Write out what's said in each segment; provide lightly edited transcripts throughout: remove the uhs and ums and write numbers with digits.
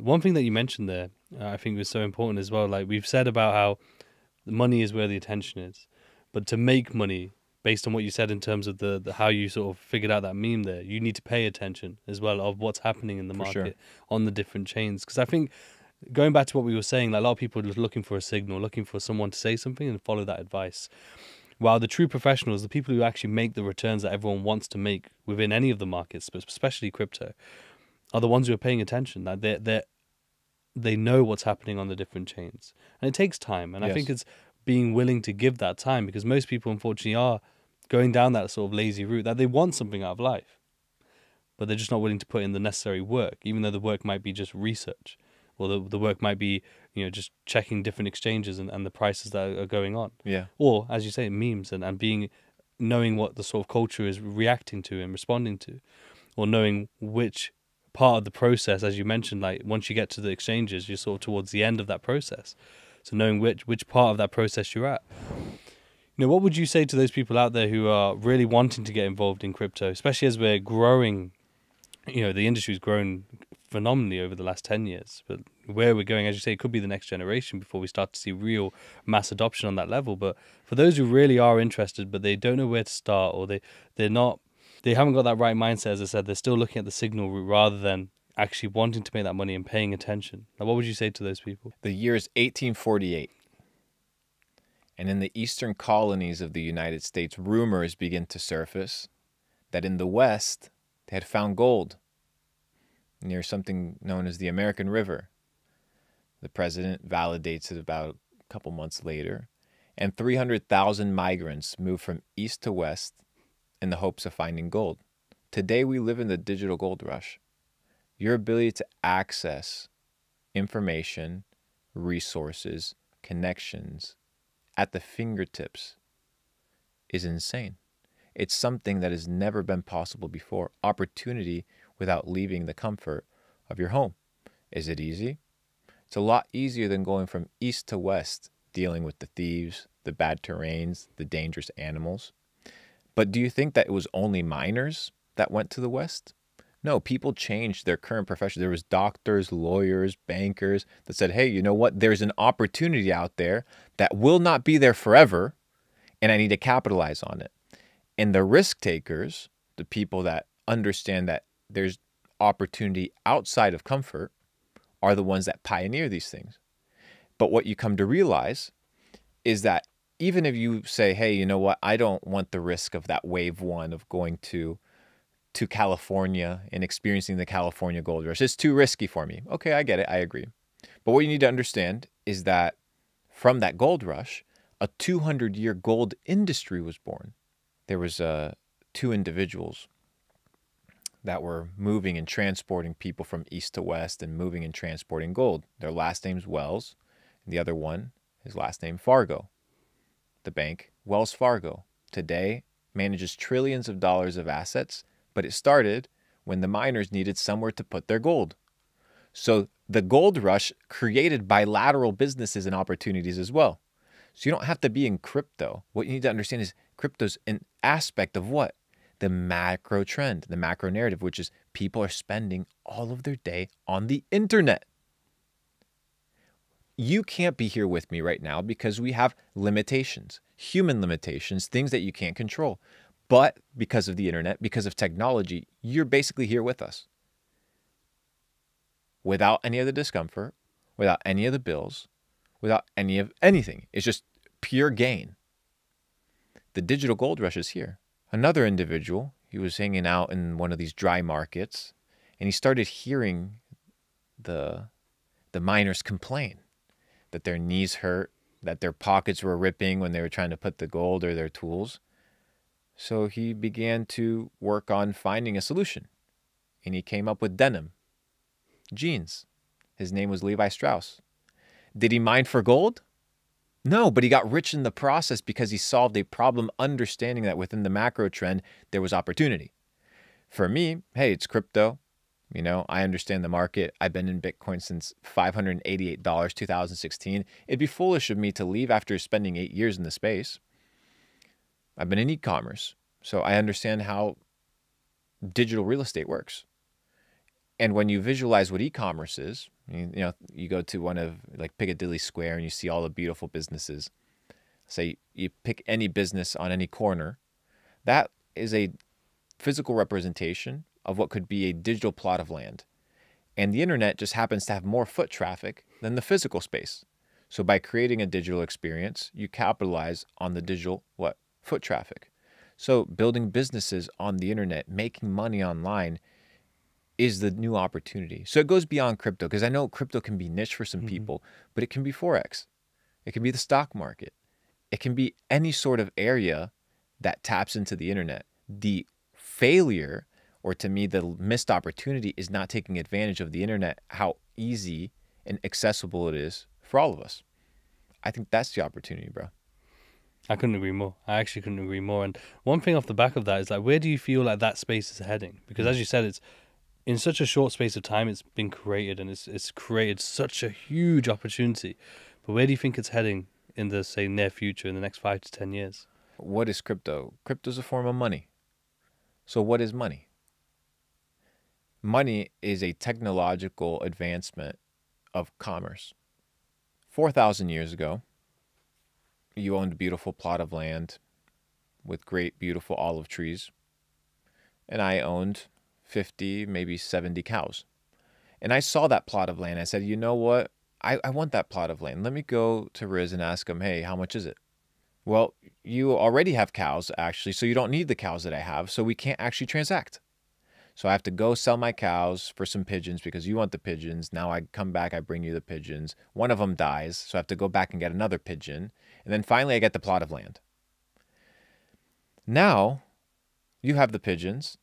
one thing that you mentioned there, I think was so important as well. Like we've said about how the money is where the attention is, but to make money, based on what you said in terms of the how you sort of figured out that meme there, you need to pay attention as well of what's happening in the For sure. market on the different chains. Because I think going back to what we were saying, like a lot of people are just looking for a signal, looking for someone to say something and follow that advice. While the true professionals, the people who actually make the returns that everyone wants to make within any of the markets, but especially crypto, are the ones who are paying attention. That they know what's happening on the different chains, and it takes time. And I think Yes. it's being willing to give that time, because most people, unfortunately, are going down that sort of lazy route that they want something out of life, but they're just not willing to put in the necessary work, even though the work might be just research, or the work might be, just checking different exchanges and the prices that are going on. Yeah. Or, as you say, memes and being, knowing what the sort of culture is reacting to and responding to, or knowing which part of the process, as you mentioned, like once you get to the exchanges, you're sort of towards the end of that process. So knowing which part of that process you're at. What would you say to those people out there who are really wanting to get involved in crypto, especially as we're growing? The industry's grown phenomenally over the last 10 years, but where we're going, as you say, it could be the next generation before we start to see real mass adoption on that level. But for those who really are interested, but they don't know where to start, or they haven't got that right mindset, as I said, they're still looking at the signal route rather than actually wanting to make that money and paying attention. Now, what would you say to those people? The year is 1848. And in the eastern colonies of the United States, rumors begin to surface that in the West, they had found gold near something known as the American River. The president validates it about a couple months later, and 300,000 migrants moved from east to west in the hopes of finding gold. Today, we live in the digital gold rush. Your ability to access information, resources, connections at the fingertips is insane. It's something that has never been possible before. Opportunity without leaving the comfort of your home. Is it easy? It's a lot easier than going from east to west, dealing with the thieves, the bad terrains, the dangerous animals. But do you think that it was only miners that went to the west? No, people changed their current profession. There was doctors, lawyers, bankers that said, hey, you know what? There's an opportunity out there that will not be there forever, and I need to capitalize on it. And the risk takers, the people that understand that there's opportunity outside of comfort, are the ones that pioneer these things. But what you come to realize is that even if you say, hey, you know what? I don't want the risk of that wave one of going to California and experiencing the California gold rush. It's too risky for me. Okay, I get it. I agree. But what you need to understand is that from that gold rush, a 200-year gold industry was born. There was two individuals that were moving and transporting people from east to west and moving and transporting gold. Their last name's Wells, and the other one, his last name Fargo. The bank, Wells Fargo, today manages trillions of dollars of assets, but it started when the miners needed somewhere to put their gold. So the gold rush created bilateral businesses and opportunities as well. So you don't have to be in crypto. What you need to understand is crypto's an aspect of what? The macro trend, the macro narrative, which is people are spending all of their day on the internet. You can't be here with me right now because we have limitations, human limitations, things that you can't control. But because of the internet, because of technology, you're basically here with us. Without any of the discomfort, without any of the bills, without any of anything. It's just pure gain. The digital gold rush is here. Another individual, he was hanging out in one of these dry markets, and he started hearing the miners complain that their knees hurt, that their pockets were ripping when they were trying to put the gold or their tools. So he began to work on finding a solution, and he came up with denim, jeans. His name was Levi Strauss. Did he mine for gold? No, but he got rich in the process because he solved a problem, understanding that within the macro trend, there was opportunity. For me, hey, it's crypto. I understand the market. I've been in Bitcoin since $588, 2016. It'd be foolish of me to leave after spending 8 years in the space. I've been in e-commerce, so I understand how digital real estate works. And when you visualize what e-commerce is, You go to one of like Piccadilly Square and you see all the beautiful businesses. Say you pick any business on any corner. That is a physical representation of what could be a digital plot of land. And the internet just happens to have more foot traffic than the physical space. So by creating a digital experience, you capitalize on the digital what? Foot traffic. So building businesses on the internet, making money online is the new opportunity. So it goes beyond crypto, because I know crypto can be niche for some people, but it can be Forex. It can be the stock market. It can be any sort of area that taps into the internet. The failure, or to me, the missed opportunity, is not taking advantage of the internet, how easy and accessible it is for all of us. I think that's the opportunity, bro. I couldn't agree more. I actually couldn't agree more. And one thing off the back of that is, like, where do you feel like that space is heading? Because as you said, it's in such a short space of time, it's been created, and it's created such a huge opportunity. But where do you think it's heading in the, say, near future, in the next 5 to 10 years? What is crypto? Crypto is a form of money. So what is money? Money is a technological advancement of commerce. 4,000 years ago, you owned a beautiful plot of land with great, beautiful olive trees. And I owned 50, maybe 70 cows. And I saw that plot of land. I said, you know what? I want that plot of land. Let me go to Riz and ask him, hey, how much is it? Well, you already have cows, actually, so you don't need the cows that I have, so we can't actually transact. So I have to go sell my cows for some pigeons because you want the pigeons. Now I come back, I bring you the pigeons. One of them dies, so I have to go back and get another pigeon. And then finally I get the plot of land. Now you have the pigeons,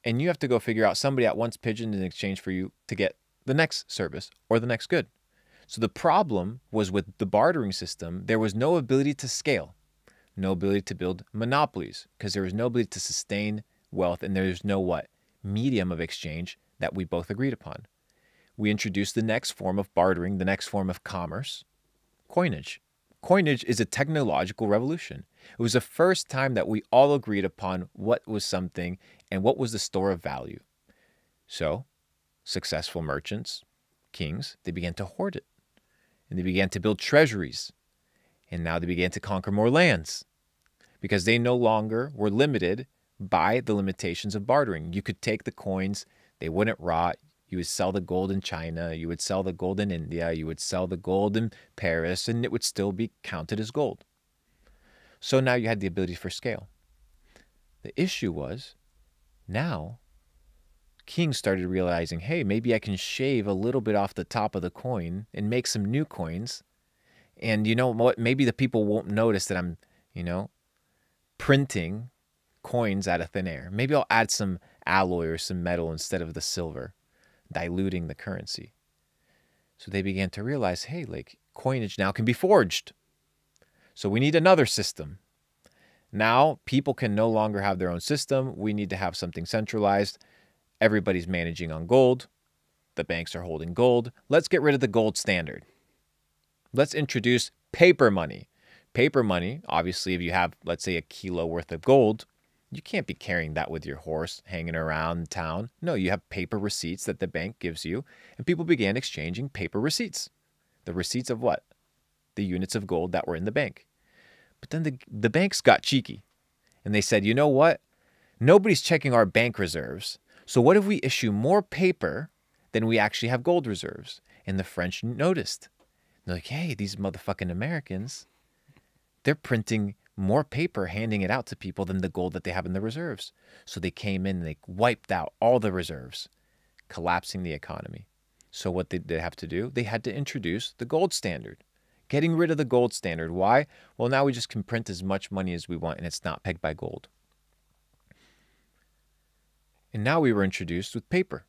and you have to go figure out somebody that wants pigeons in exchange for you to get the next service or the next good. So the problem was with the bartering system, there was no ability to scale, no ability to build monopolies, because there was no ability to sustain wealth, and there's no what? Medium of exchange that we both agreed upon. We introduced the next form of bartering, the next form of commerce, coinage. Coinage is a technological revolution. It was the first time that we all agreed upon what was something and what was the store of value. So, successful merchants, kings, they began to hoard it. And they began to build treasuries. And now they began to conquer more lands because they no longer were limited by the limitations of bartering. You could take the coins, they wouldn't rot. You would sell the gold in China, you would sell the gold in India, you would sell the gold in Paris, and it would still be counted as gold. So now you had the ability for scale. The issue was, now kings started realizing, hey, maybe I can shave a little bit off the top of the coin and make some new coins. And you know what? Maybe the people won't notice that I'm, printing coins out of thin air. Maybe I'll add some alloy or some metal instead of the silver, diluting the currency. So they began to realize, hey, like coinage now can be forged. So we need another system. Now people can no longer have their own system. We need to have something centralized. Everybody's managing on gold. The banks are holding gold. Let's get rid of the gold standard. Let's introduce paper money. Paper money, obviously, if you have, let's say, a kilo worth of gold, you can't be carrying that with your horse hanging around town. No, you have paper receipts that the bank gives you, and people began exchanging paper receipts. The receipts of what? The units of gold that were in the bank. But then the banks got cheeky, and they said, you know what? Nobody's checking our bank reserves, so what if we issue more paper than we actually have gold reserves? And the French noticed. They're like, hey, these motherfucking Americans, they're printing more paper, handing it out to people than the gold that they have in the reserves. So they came in and they wiped out all the reserves, collapsing the economy. So what did they have to do? They had to introduce the gold standard, getting rid of the gold standard. Why? Well, now we just can print as much money as we want, and it's not pegged by gold. And now we were introduced with paper.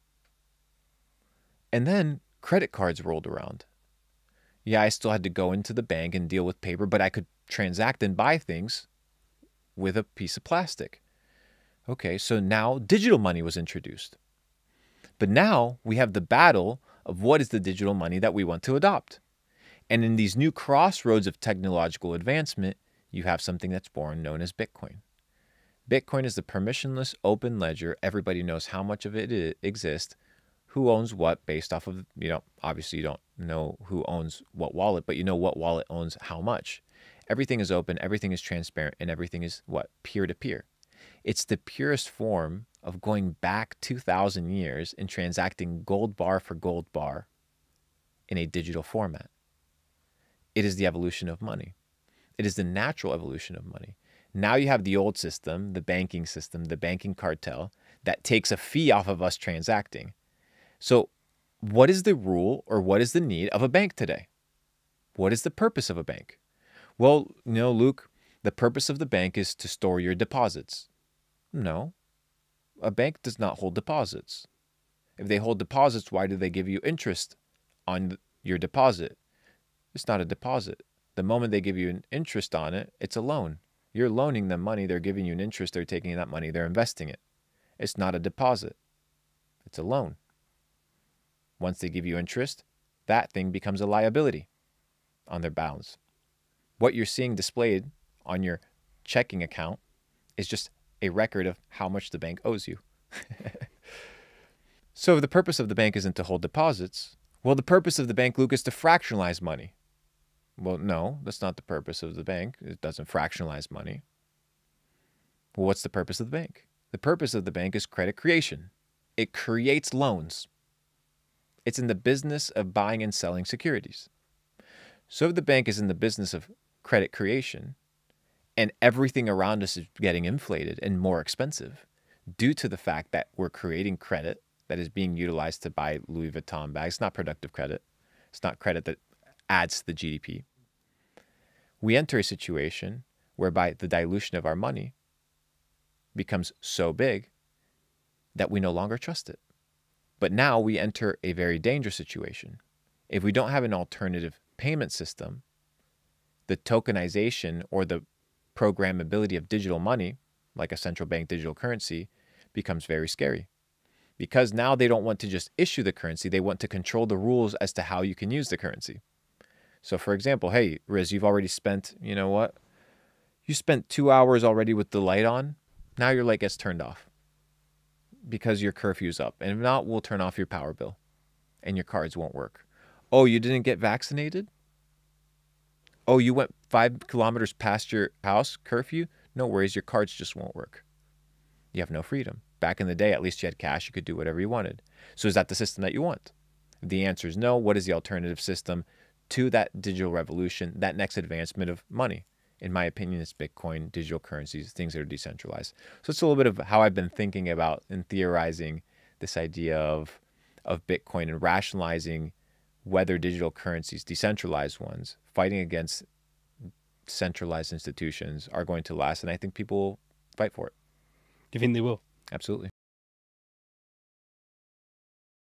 And then credit cards rolled around. Yeah, I still had to go into the bank and deal with paper, but I could transact and buy things with a piece of plastic. Okay, so now digital money was introduced. But now we have the battle of what is the digital money that we want to adopt. And in these new crossroads of technological advancement, you have something that's born known as Bitcoin. Bitcoin is the permissionless open ledger. Everybody knows how much of it exists. who owns what based off of, obviously you don't know who owns what wallet, but you know what wallet owns how much. Everything is open, everything is transparent, and everything is what? Peer-to-peer. It's the purest form of going back 2,000 years and transacting gold bar for gold bar in a digital format. It is the evolution of money. It is the natural evolution of money. Now you have the old system, the banking cartel, that takes a fee off of us transacting. So what is the rule or what is the need of a bank today? What is the purpose of a bank? Well, Luke, the purpose of the bank is to store your deposits. No, a bank does not hold deposits. If they hold deposits, why do they give you interest on your deposit? It's not a deposit. The moment they give you an interest on it, it's a loan. You're loaning them money. They're giving you an interest. They're taking that money. They're investing it. It's not a deposit. It's a loan. Once they give you interest, that thing becomes a liability on their balance. What you're seeing displayed on your checking account is just a record of how much the bank owes you. So the purpose of the bank isn't to hold deposits. Well, the purpose of the bank, Luke, is to fractionalize money. Well, no, that's not the purpose of the bank. It doesn't fractionalize money. Well, what's the purpose of the bank? The purpose of the bank is credit creation. It creates loans. It's in the business of buying and selling securities. So if the bank is in the business of credit creation and everything around us is getting inflated and more expensive due to the fact that we're creating credit that is being utilized to buy Louis Vuitton bags, it's not productive credit. It's not credit that adds to the GDP. We enter a situation whereby the dilution of our money becomes so big that we no longer trust it. But now we enter a very dangerous situation. If we don't have an alternative payment system, the tokenization or the programmability of digital money, like a central bank digital currency, becomes very scary. Because now they don't want to just issue the currency, they want to control the rules as to how you can use the currency. So for example, hey, Riz, you've already spent, You spent 2 hours already with the light on. Now your light gets turned off because your curfew's up. And if not, we'll turn off your power bill and your cards won't work. Oh, you didn't get vaccinated? Oh, you went 5 kilometers past your house curfew? No worries, your cards just won't work. You have no freedom. Back in the day, at least you had cash. You could do whatever you wanted. So is that the system that you want? If the answer is no, what is the alternative system to that digital revolution, that next advancement of money? In my opinion, it's Bitcoin, digital currencies, things that are decentralized. So it's a little bit of how I've been thinking about and theorizing this idea of Bitcoin and rationalizing whether digital currencies, decentralized ones, fighting against centralized institutions are going to last. And I think people will fight for it. Do you think they will? Absolutely.